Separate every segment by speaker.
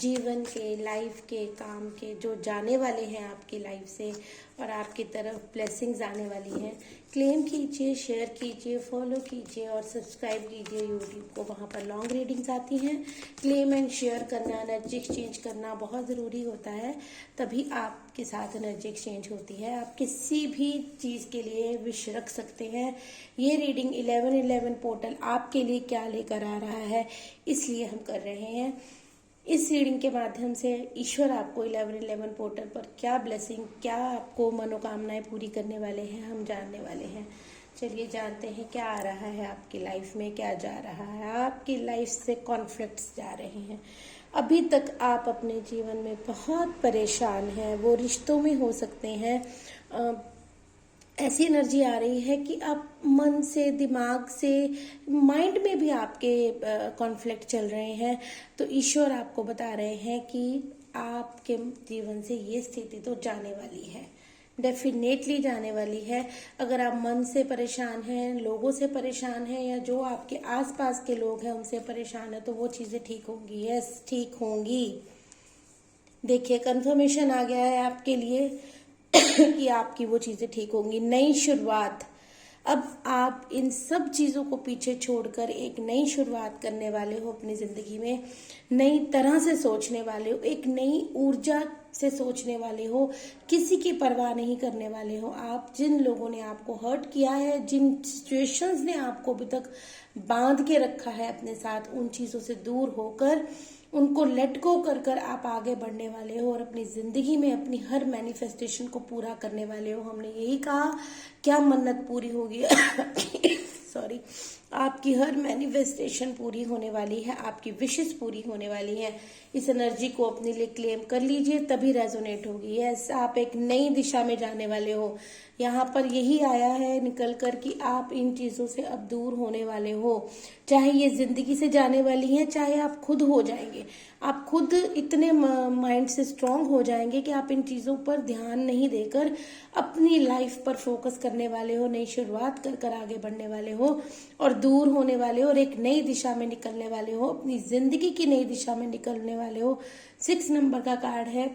Speaker 1: जीवन के, लाइफ के, काम के जो जाने वाले हैं आपकी लाइफ से और आपकी तरफ ब्लेसिंग्स आने वाली हैं, क्लेम कीजिए, शेयर कीजिए, फॉलो कीजिए और सब्सक्राइब कीजिए यूट्यूब को। वहाँ पर लॉन्ग रीडिंग्स आती हैं। क्लेम एंड शेयर करना, एनर्जी एक्सचेंज करना बहुत ज़रूरी होता है, तभी आपके साथ एनर्जी एक्सचेंज होती है। आप किसी भी चीज़ के लिए विश रख सकते हैं। ये रीडिंग 1111 पोर्टल आपके लिए क्या लेकर आ रहा है, इसलिए हम कर रहे हैं। इस रीडिंग के माध्यम से ईश्वर आपको 1111 पोर्टल पर क्या ब्लेसिंग, क्या आपको मनोकामनाएं पूरी करने वाले हैं, हम जानने वाले हैं। चलिए जानते हैं क्या आ रहा है आपकी लाइफ में, क्या जा रहा है। आपकी लाइफ से कॉन्फ्लिक्ट्स जा रहे हैं। अभी तक आप अपने जीवन में बहुत परेशान हैं। वो रिश्तों में हो सकते हैं। ऐसी एनर्जी आ रही है कि आप मन से, दिमाग से, माइंड में भी आपके कॉन्फ्लिक्ट चल रहे हैं। तो ईश्वर आपको बता रहे हैं कि आपके जीवन से ये स्थिति तो जाने वाली है, डेफिनेटली जाने वाली है। अगर आप मन से परेशान हैं, लोगों से परेशान हैं, या जो आपके आसपास के लोग हैं उनसे परेशान है, तो वो चीज़ें ठीक होंगी। यस, ठीक होंगी। देखिए, कंफर्मेशन आ गया है आपके लिए कि आपकी वो चीज़ें ठीक होंगी। नई शुरुआत। अब आप इन सब चीज़ों को पीछे छोड़कर एक नई शुरुआत करने वाले हो अपनी ज़िंदगी में। नई तरह से सोचने वाले हो, एक नई ऊर्जा से सोचने वाले हो, किसी की परवाह नहीं करने वाले हो। आप जिन लोगों ने आपको हर्ट किया है, जिन सिचुएशंस ने आपको अभी तक बांध के रखा है अपने साथ, उन चीज़ों से दूर होकर, उनको लेट गो कर कर आप आगे बढ़ने वाले हो और अपनी ज़िंदगी में अपनी हर मैनिफेस्टेशन को पूरा करने वाले हो। हमने यही कहा, क्या मन्नत पूरी होगी सॉरी, आपकी हर मैनिफेस्टेशन पूरी होने वाली है, आपकी विशेस पूरी होने वाली हैं। इस एनर्जी को अपने लिए क्लेम कर लीजिए, तभी रेजोनेट होगी। यस, आप एक नई दिशा में जाने वाले हो। यहाँ पर यही आया है निकल कर कि आप इन चीज़ों से अब दूर होने वाले हो। चाहे ये जिंदगी से जाने वाली है, चाहे आप खुद हो जाएंगे। आप खुद इतने माइंड से स्ट्रांग हो जाएंगे कि आप इन चीज़ों पर ध्यान नहीं देकर अपनी लाइफ पर फोकस करने वाले हो, नई शुरुआत कर कर आगे बढ़ने वाले हो और दूर होने वाले हो और एक नई दिशा में निकलने वाले हो, अपनी जिंदगी की नई दिशा में निकलने वाले हो। 6 नंबर का कार्ड है।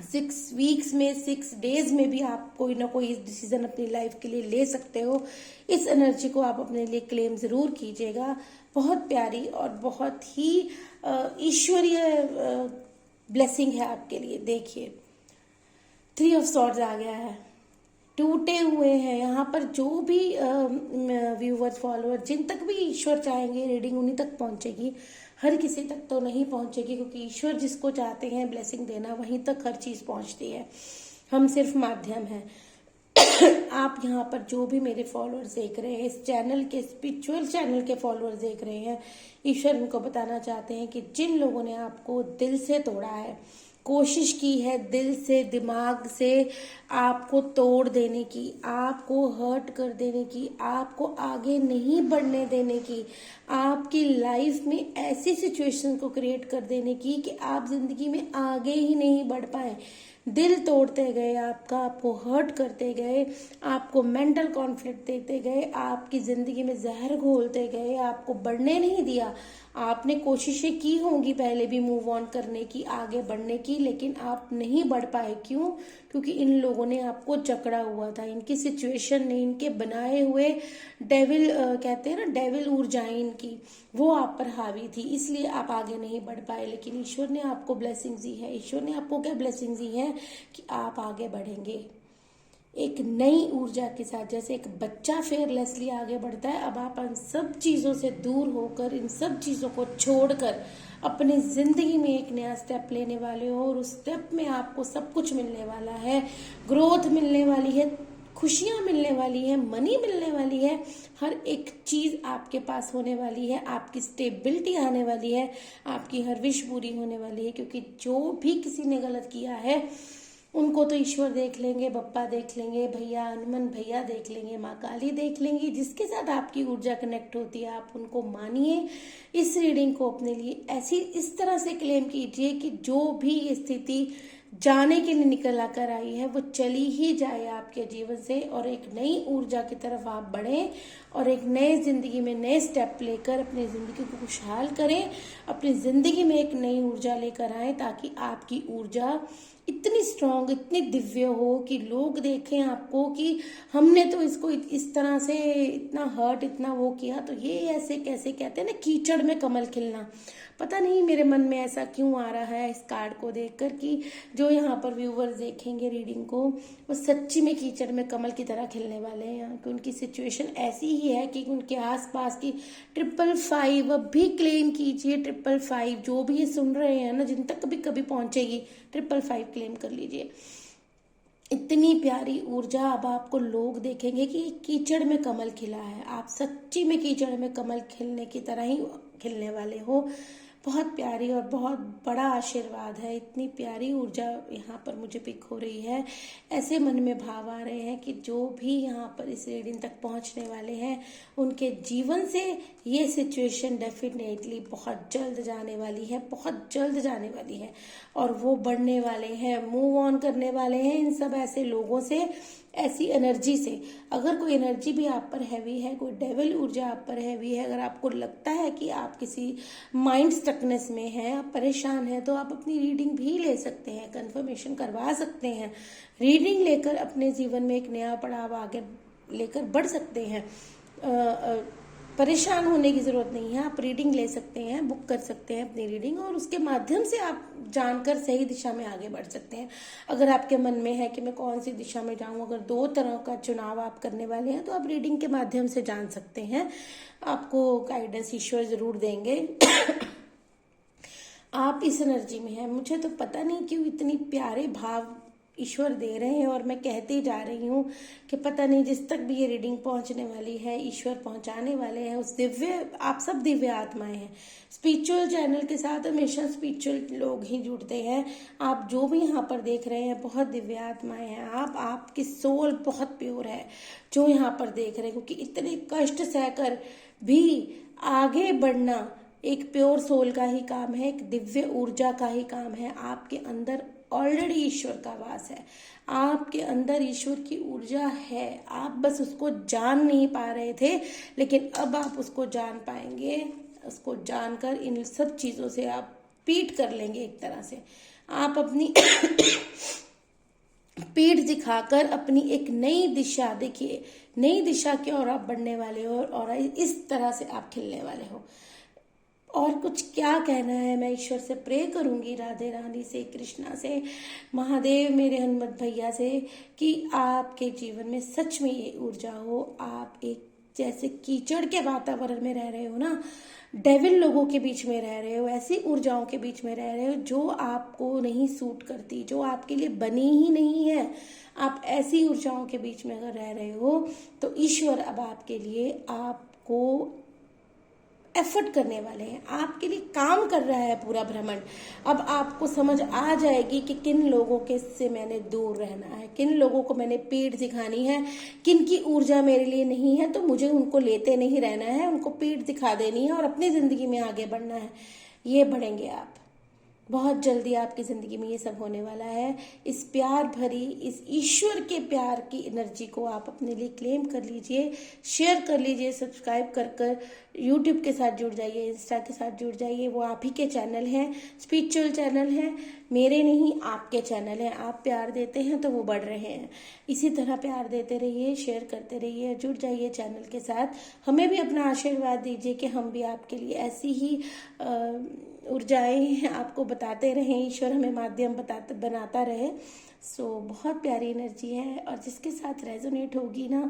Speaker 1: 6 वीक्स में, 6 डेज में भी आप कोई ना कोई डिसीजन अपनी लाइफ के लिए ले सकते हो। इस एनर्जी को आप अपने लिए क्लेम जरूर कीजिएगा। बहुत प्यारी और बहुत ही ईश्वरीय ब्लेसिंग है आपके लिए। देखिए, 3 ऑफ सॉर्ड्स आ गया है। टूटे हुए हैं। यहाँ पर जो भी व्यूवर्स, फॉलोअर, जिन तक भी ईश्वर चाहेंगे रीडिंग उन्हीं तक पहुंचेगी। हर किसी तक तो नहीं पहुंचेगी, क्योंकि ईश्वर जिसको चाहते हैं ब्लेसिंग देना, वहीं तक हर चीज पहुंचती है। हम सिर्फ माध्यम हैं। आप यहाँ पर जो भी मेरे फॉलोअर्स देख रहे हैं, इस चैनल के, स्पिरिचुअल चैनल के फॉलोअर्स देख रहे हैं, ईश्वर इनको बताना चाहते हैं कि जिन लोगों ने आपको दिल से तोड़ा है, कोशिश की है दिल से, दिमाग से आपको तोड़ देने की, आपको हर्ट कर देने की, आपको आगे नहीं बढ़ने देने की, आपकी लाइफ में ऐसी सिचुएशन को क्रिएट कर देने की कि आप जिंदगी में आगे ही नहीं बढ़ पाए, दिल तोड़ते गए आपका, आपको हर्ट करते गए, आपको मेंटल कॉन्फ्लिक्ट देते गए, आपकी जिंदगी में जहर घोलते गए, आपको बढ़ने नहीं दिया। आपने कोशिशें की होंगी पहले भी मूव ऑन करने की, आगे बढ़ने की, लेकिन आप नहीं बढ़ पाए। क्यों? क्योंकि इन लोगों ने आपको जकड़ा हुआ था। इनकी सिचुएशन ने, इनके बनाए हुए डेविल, कहते हैं ना डेविल ऊर्जाएं इनकी, वो आप पर हावी थी, इसलिए आप आगे नहीं बढ़ पाए। लेकिन ईश्वर ने आपको ब्लेसिंग्स दी है। ईश्वर ने आपको क्या ब्लेसिंग्स दी है कि आप आगे बढ़ेंगे एक नई ऊर्जा के साथ। जैसे एक बच्चा फेयरलेसली आगे बढ़ता है, अब आप इन सब चीज़ों से दूर होकर, इन सब चीज़ों को छोड़कर अपनी ज़िंदगी में एक नया स्टेप लेने वाले हो और उस स्टेप में आपको सब कुछ मिलने वाला है। ग्रोथ मिलने वाली है, खुशियाँ मिलने वाली है, मनी मिलने वाली है, हर एक चीज़ आपके पास होने वाली है, आपकी स्टेबिलिटी आने वाली है, आपकी हर विश पूरी होने वाली है। क्योंकि जो भी किसी ने गलत किया है उनको तो ईश्वर देख लेंगे, बप्पा देख लेंगे, भैया हनुमान भैया देख लेंगे, माँ काली देख लेंगी। जिसके साथ आपकी ऊर्जा कनेक्ट होती है आप उनको मानिए। इस रीडिंग को अपने लिए ऐसी इस तरह से क्लेम कीजिए कि जो भी स्थिति जाने के लिए निकल आकर आई है वो चली ही जाए आपके जीवन से और एक नई ऊर्जा की तरफ आप बढ़ें और एक नए ज़िंदगी में नए स्टेप लेकर अपनी ज़िंदगी को खुशहाल करें, अपनी ज़िंदगी में एक नई ऊर्जा लेकर आएं, ताकि आपकी ऊर्जा इतनी स्ट्रांग, इतनी दिव्य हो कि लोग देखें आपको कि हमने तो इसको इस तरह से इतना हर्ट, इतना वो किया, तो ये ऐसे कैसे, कहते हैं ना कीचड़ में कमल खिलना। पता नहीं मेरे मन में ऐसा क्यों आ रहा है इस कार्ड को देखकर कि जो यहाँ पर व्यूवर्स देखेंगे रीडिंग को, वो सच्ची में कीचड़ में कमल की तरह खिलने वाले हैं, कि उनकी सिचुएशन ऐसी ही है कि उनके आसपास की 555, अब भी क्लेम कीजिए 555, जो भी ये सुन रहे हैं ना, जिन तक कभी कभी पहुंचेगी 555 क्लेम कर लीजिए। इतनी प्यारी ऊर्जा अब आपको लोग देखेंगे कि कीचड़ में कमल खिला है, आप सच्ची में कीचड़ में कमल खिलने की तरह ही खिलने वाले हो। बहुत प्यारी और बहुत बड़ा आशीर्वाद है, इतनी प्यारी ऊर्जा यहाँ पर मुझे पिक हो रही है। ऐसे मन में भाव आ रहे हैं कि जो भी यहाँ पर इस रीडिंग तक पहुँचने वाले हैं, उनके जीवन से ये सिचुएशन डेफिनेटली बहुत जल्द जाने वाली है, बहुत जल्द जाने वाली है, और वो बढ़ने वाले हैं, मूव ऑन करने वाले हैं इन सब ऐसे लोगों से, ऐसी एनर्जी से। अगर कोई एनर्जी भी आप पर हैवी है, कोई डेविल ऊर्जा आप पर हैवी है, अगर आपको लगता है कि आप किसी माइंड स्टकनेस में हैं, आप परेशान हैं, तो आप अपनी रीडिंग भी ले सकते हैं, कंफर्मेशन करवा सकते हैं। रीडिंग लेकर अपने जीवन में एक नया पड़ाव आगे लेकर बढ़ सकते हैं। परेशान होने की ज़रूरत नहीं है, आप रीडिंग ले सकते हैं, बुक कर सकते हैं अपनी रीडिंग, और उसके माध्यम से आप जानकर सही दिशा में आगे बढ़ सकते हैं। अगर आपके मन में है कि मैं कौन सी दिशा में जाऊं, अगर 2 तरह का चुनाव आप करने वाले हैं, तो आप रीडिंग के माध्यम से जान सकते हैं। आपको गाइडेंस ईश्वर ज़रूर देंगे। आप इस एनर्जी में हैं, मुझे तो पता नहीं क्यों इतनी प्यारे भाव ईश्वर दे रहे हैं, और मैं कहती जा रही हूँ कि पता नहीं जिस तक भी ये रीडिंग पहुँचने वाली है, ईश्वर पहुँचाने वाले हैं उस दिव्य, आप सब दिव्य आत्माएं हैं। स्पिरिचुअल चैनल के साथ हमेशा स्पिरिचुअल लोग ही जुड़ते हैं। आप जो भी यहाँ पर देख रहे हैं, बहुत दिव्य आत्माएं हैं। आपकी सोल बहुत प्योर है जो यहाँ पर देख रहे हैं, क्योंकि इतने कष्ट सहकर भी आगे बढ़ना एक प्योर सोल का ही काम है, एक दिव्य ऊर्जा का ही काम है। आपके अंदर ऑलरेडी ईश्वर का वास है, आपके अंदर ईश्वर की ऊर्जा है, आप बस उसको जान नहीं पा रहे थे, लेकिन अब आप उसको जान पाएंगे। उसको जानकर इन सब चीज़ों से आप पीठ कर लेंगे, एक तरह से आप अपनी पीठ दिखाकर अपनी एक नई दिशा, देखिए नई दिशा की ओर आप बढ़ने वाले हो, और इस तरह से आप खिलने वाले हो। और कुछ क्या कहना है, मैं ईश्वर से प्रे करूंगी, राधे रानी से, कृष्णा से, महादेव, मेरे हनुमत भैया से, कि आपके जीवन में सच में ये ऊर्जा हो। आप एक जैसे कीचड़ के वातावरण में रह रहे हो ना, डेविल लोगों के बीच में रह रहे हो, ऐसी ऊर्जाओं के बीच में रह रहे हो जो आपको नहीं सूट करती, जो आपके लिए बनी ही नहीं है। आप ऐसी ऊर्जाओं के बीच में अगर रह रहे हो, तो ईश्वर अब आपके लिए, आपको एफर्ट करने वाले हैं, आपके लिए काम कर रहा है पूरा ब्रह्मांड। अब आपको समझ आ जाएगी कि किन लोगों के से मैंने दूर रहना है, किन लोगों को मैंने पीठ दिखानी है, किन की ऊर्जा मेरे लिए नहीं है, तो मुझे उनको लेते नहीं रहना है, उनको पीठ दिखा देनी है और अपनी जिंदगी में आगे बढ़ना है। ये बढ़ेंगे आप, बहुत जल्दी आपकी ज़िंदगी में ये सब होने वाला है। इस प्यार भरी, इस ईश्वर के प्यार की एनर्जी को आप अपने लिए क्लेम कर लीजिए, शेयर कर लीजिए, सब्सक्राइब कर यूट्यूब के साथ जुड़ जाइए, इंस्टा के साथ जुड़ जाइए। वो आप ही के चैनल हैं, स्पिरिचुअल चैनल हैं, मेरे नहीं, आपके चैनल हैं। आप प्यार देते हैं तो वो बढ़ रहे हैं। इसी तरह प्यार देते रहिए, शेयर करते रहिए, जुड़ जाइए चैनल के साथ। हमें भी अपना आशीर्वाद दीजिए कि हम भी आपके लिए ऐसी ही ऊर्जाएं आपको बताते रहें, ईश्वर हमें माध्यम बनाता रहे। सो बहुत प्यारी एनर्जी है, और जिसके साथ रेजोनेट होगी ना,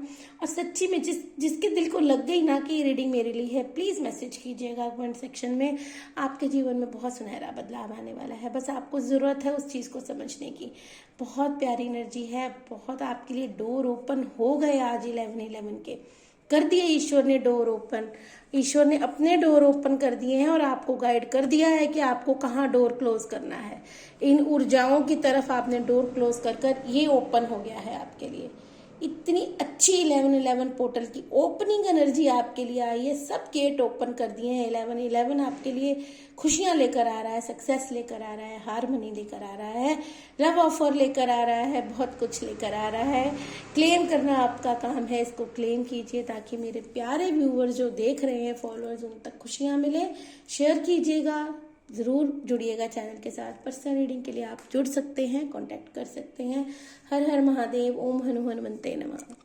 Speaker 1: और सच्ची में जिसके दिल को लग गई ना कि ये रीडिंग मेरे लिए है, प्लीज़ मैसेज कीजिएगा कमेंट सेक्शन में। आपके जीवन में बहुत सुनहरा बदलाव आने वाला है, बस आपको ज़रूरत है उस चीज़ को समझने की। बहुत प्यारी एनर्जी है, बहुत आपके लिए डोर ओपन हो गए आज 11/11 के, कर दिए ईश्वर ने डोर ओपन। ईश्वर ने अपने डोर ओपन कर दिए हैं और आपको गाइड कर दिया है कि आपको कहाँ डोर क्लोज करना है। इन ऊर्जाओं की तरफ आपने डोर क्लोज कर ये ओपन हो गया है आपके लिए। इतनी अच्छी 11/11 पोर्टल की ओपनिंग एनर्जी आपके लिए आई है। सब गेट ओपन कर दिए हैं। 11/11 आपके लिए खुशियां लेकर आ रहा है, सक्सेस लेकर आ रहा है, हारमनी लेकर आ रहा है, लव ऑफर लेकर आ रहा है, बहुत कुछ लेकर आ रहा है। क्लेम करना आपका काम है, इसको क्लेम कीजिए ताकि मेरे प्यारे व्यूअर्स जो देख रहे हैं, फॉलोअर्स, उन तक खुशियां मिले। शेयर कीजिएगा, ज़रूर जुड़िएगा चैनल के साथ। पर्सनल रीडिंग के लिए आप जुड़ सकते हैं, कांटेक्ट कर सकते हैं। हर हर महादेव। ओम हनुमान मनते नमः।